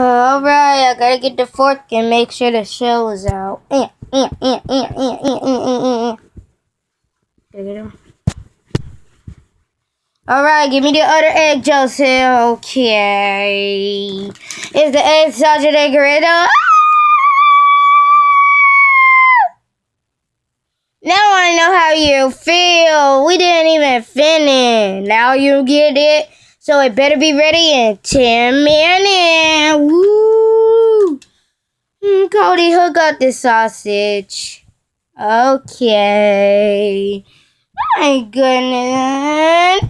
Alright, I gotta get the fork and make sure the shell is out. Gotta get him. Alright, give me the other egg, Joseph. Okay. Is the egg sausage egg ready? Now I know how you feel. We didn't even finish. Now you get it. So it better be ready in 10 minutes. Woo! Cody, hook up the sausage. Okay. My goodness.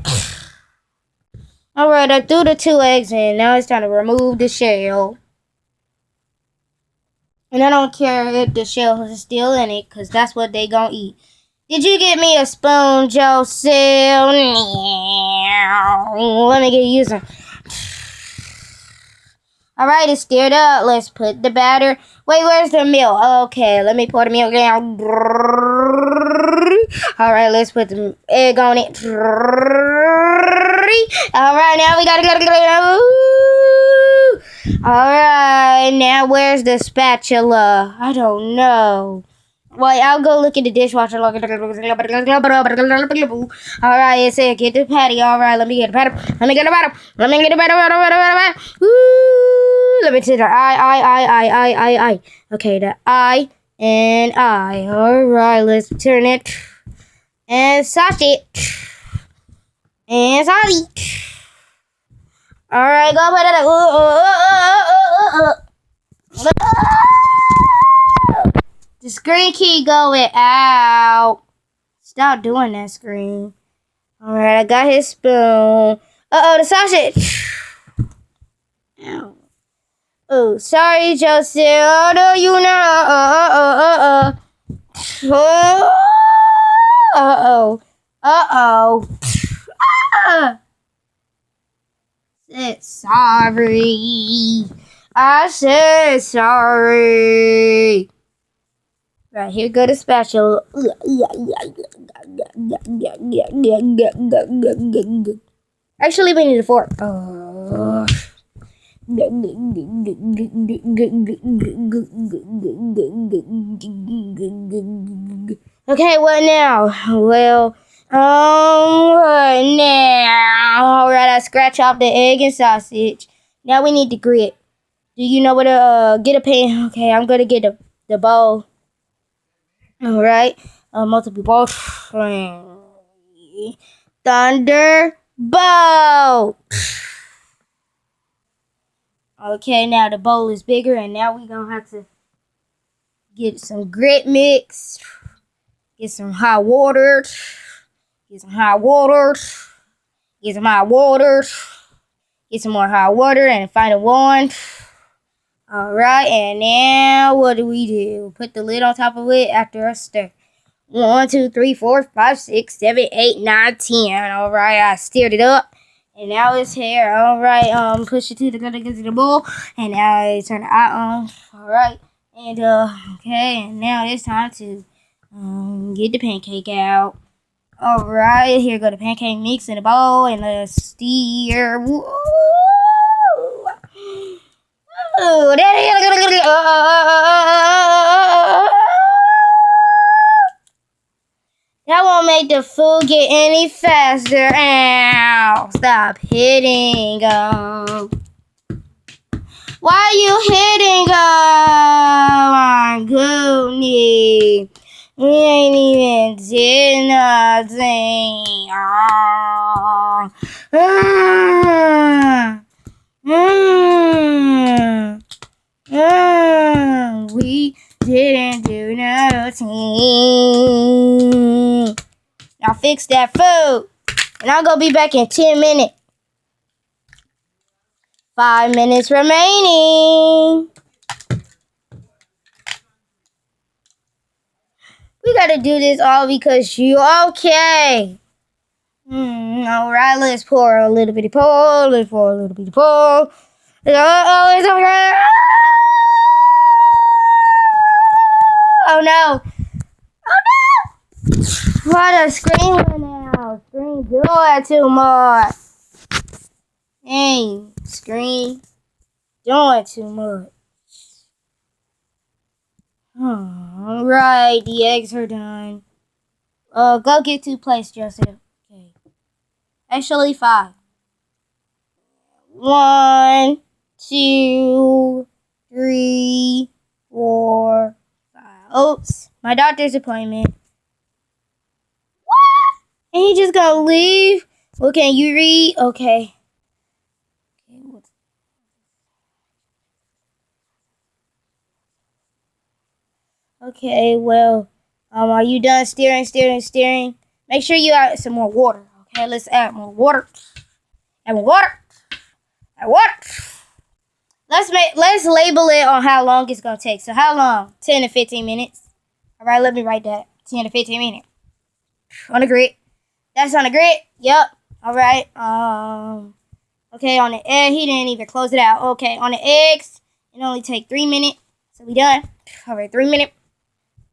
Alright, I threw the 2 eggs in. Now it's time to remove the shell. And I don't care if the shell is still in it, because that's what they gonna eat. Did you get me a spoon, Joseph? Let me get you some. Alright, it's stirred up. Let's put the batter. Wait, where's the milk? Okay, let me pour the milk down. Alright, let's put the egg on it. Alright, now we gotta go. Alright, now where's the spatula? I don't know. Well, I'll go look at the dishwasher. Alright, it said get the patty. Alright, let me get the patty. Let me get the patty. Woo! Let me see the I. Okay, the I and I. Alright, let's turn it. And sausage. And sausage. Alright, go put it. The screen keep going out. Stop doing that, screen. Alright, I got his spoon. The sausage. Ow. Oh, sorry, Joseph. Oh, no, you know. Said sorry. I said sorry. Right, here go the spatula. Actually, we need a fork. Okay, what now? Well, what now? Alright, I scratch off the egg and sausage. Now we need the grit. Do you know where to get a pan? Okay, I'm gonna get the bowl. Alright, multiple balls. Thunderbolt. Okay, now the bowl is bigger, and now we're gonna have to get some grit mix. Get some hot water. Get some hot water. Get some hot water. Get some more hot water, and final one. Alright, and now what do? Put the lid on top of it after a stir. 1, 2, 3, 4, 5, 6, 7, 8, 9, 10. Alright, I stirred it up. And now it's here. Alright, push it to the bowl. And now I turn the eye on. Alright. And okay, and now it's time to get the pancake out. Alright, here go the pancake mix in the bowl, and let's stir. Woo! That won't make the food get any faster. Ow! Stop hitting. Why are you hitting? Oh my goodness. We ain't even did nothing. We didn't do nothing. Now fix that food. And I'm gonna be back in 10 minutes. 5 minutes remaining. We gotta do this all because you okay. Alright, let's pour a little bitty pour. Let's pour a little bitty pour. Oh, it's okay. Oh no. Oh no. What a screen now. Screen, do it too much. Hey, screen. Do doing too much. Alright, the eggs are done. Go get 2 plates, Joseph. Okay. Actually, 5. 1, 2, 3, 4, 5. Oops, my doctor's appointment. What? And he just gonna leave? Well, can you read? Okay. Okay, well, are you done steering? Make sure you add some more water. Okay, let's add more water. Add more water. Add water. Let's label it on how long it's gonna take. So how long? 10 to 15 minutes. Alright, let me write that. 10 to 15 minutes. On the grid. That's on the grid. Yep. Alright. Okay, on the egg, he didn't even close it out. Okay, on the eggs, it only take 3 minutes. So we done. Alright, 3 minutes.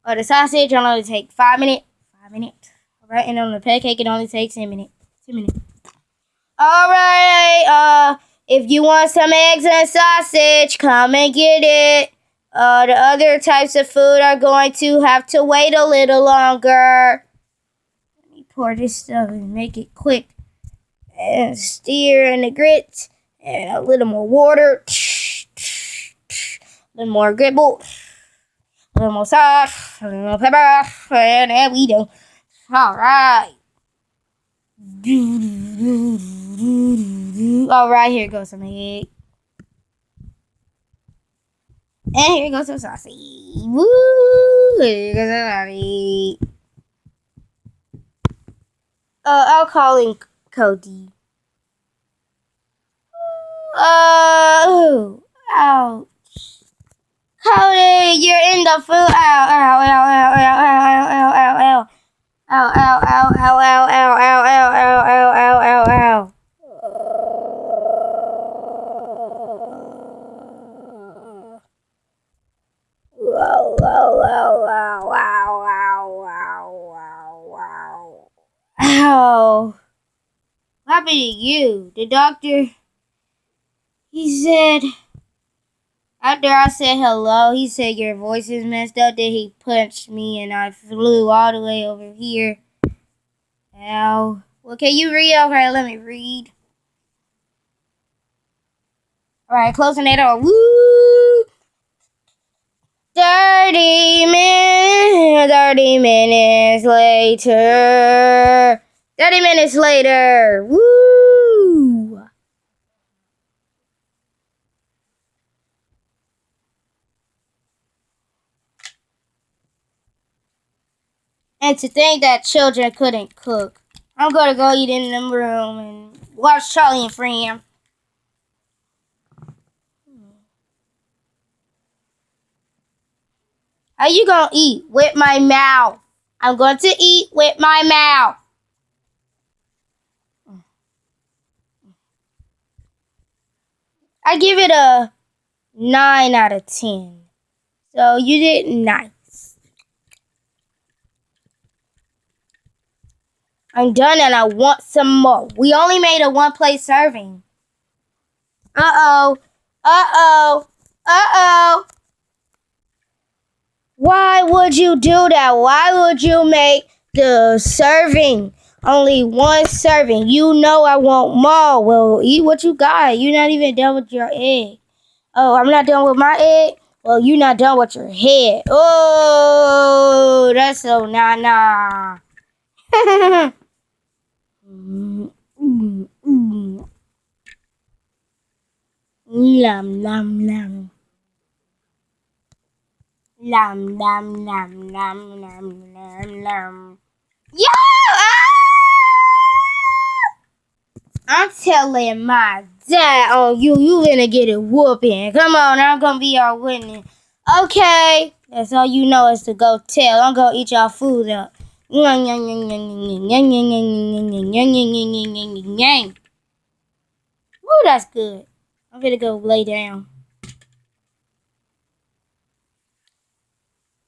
The sausage only take 5 minutes. 5 minutes. Alright, and on the pancake, it only takes 10 minutes. 10 minutes. Alright, if you want some eggs and sausage, come and get it. The other types of food are going to have to wait a little longer. Let me pour this stuff and make it quick. And stir in the grits. And a little more water. A little more gribble. A little more salt. A little more pepper. And there we go. Alright. Alright, here goes some egg. And here goes some sausage. Woo! Here goes some sausage. I'll call in Cody. Ouch. Cody, you're in the food. Ow, ow, ow, ow, ow, ow, ow, ow, ow. Ow, ow, ow, ow, ow, ow, ow, ow, ow, ow, ow, ow, ow. Wow, wow, wow, wow, wow, wow, wow, wow. Ow. What happened to you? The doctor, he said, after I said hello, he said your voice is messed up. Then he punched me and I flew all the way over here. Ow. Well, can you read? Okay, let me read. Alright, closing that door. Woo! 30 minutes later. 30 minutes later. Woo! And to think that children couldn't cook. I'm gonna go eat in the room and watch Charlie and Friend. How you gonna eat? With my mouth. I'm going to eat with my mouth. I give it a 9 out of 10. So you did nice. I'm done and I want some more. We only made a 1-plate serving. Uh-oh. Uh-oh. Uh-oh. Why would you do that? Why would you make the serving only 1 serving? You know I want more. Well, eat what you got. You're not even done with your egg. Oh, I'm not done with my egg? Well, you're not done with your head. Oh, that's so nah. Nom, nom, nom. Nom, nom, nom, nom, nom, nom, nom. Yo! I'm telling my dad on you. You gonna get a whooping. Come on, I'm gonna be your witness. Okay. That's all you know is to go tell. I'm gonna eat y'all food up. Woo, that's good. I'm gonna go lay down.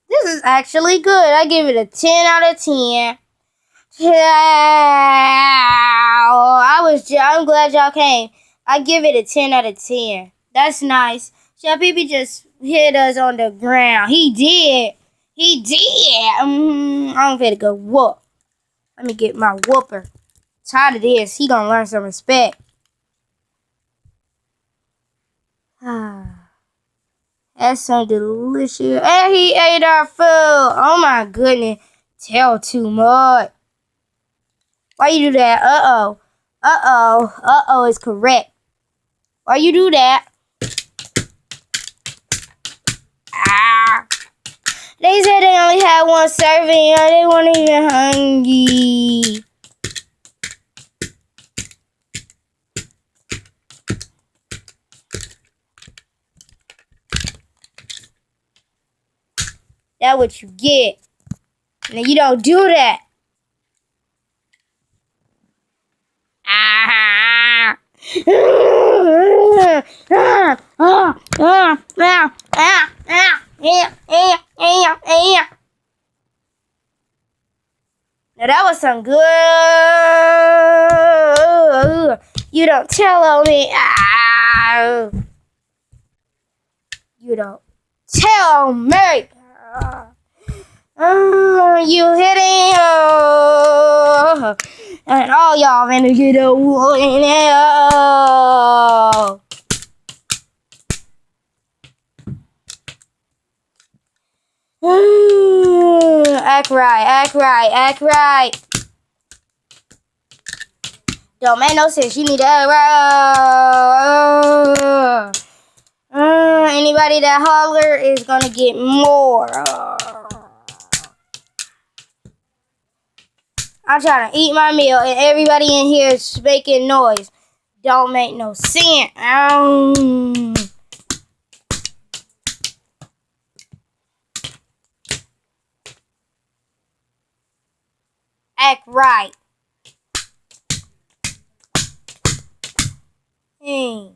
This is actually good. I give it a 10 out of 10. I'm glad y'all came. I give it a 10 out of 10. That's nice. Chef Pee just hit us on the ground. He did. He did. I'm finna go whoop. Let me get my whooper. Tired of this. He gonna learn some respect. That's so delicious. And he ate our food. Oh my goodness. Tell too much. Why you do that? Uh-oh. Uh-oh. Uh-oh is correct. Why you do that? Ah. They said they only had one serving and they weren't even hungry. That's what you get. Now you don't do that. Ah. Now that was some good. You don't tell on me. You don't tell me. You hitting. And all y'all finna get a win. Act right, act right, act right. Don't make no sense. You need to act right. Anybody that holler is gonna get more. I'm trying to eat my meal and everybody in here is making noise. Don't make no sense. Act right. Hey.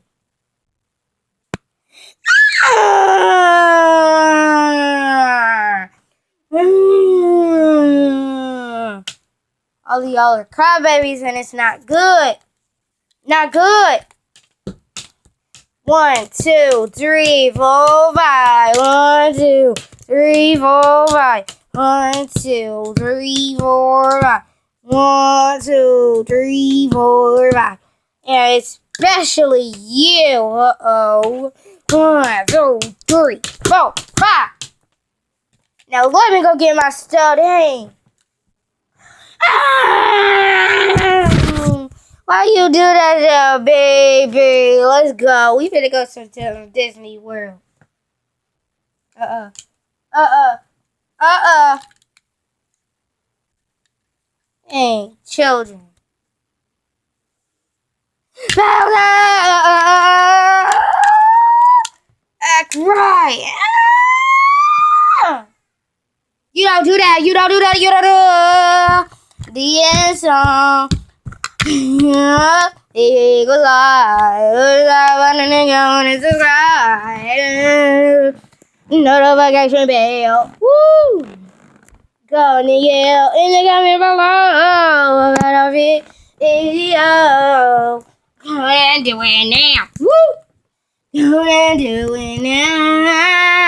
All of y'all are crybabies and it's not good. Not good. 1, 2, 3, 4, 5. 1, 2, 3, 4, 5. 1, 2, 3, 4, 5. 1, 2, 3, 4, 5. And especially you. Uh-oh. 1, 2, 3, 4, 5. Now let me go get my stuff. Dang. Why you do that, baby? Let's go. We finna go to Disney World. Hey, children. Act right. You don't do that. You don't do that. You don't do that. The end song. Eagle eye, notification bell. Woo! Gonna yell in the coming below. Video. Go and do it now. Woo! Go and do it now.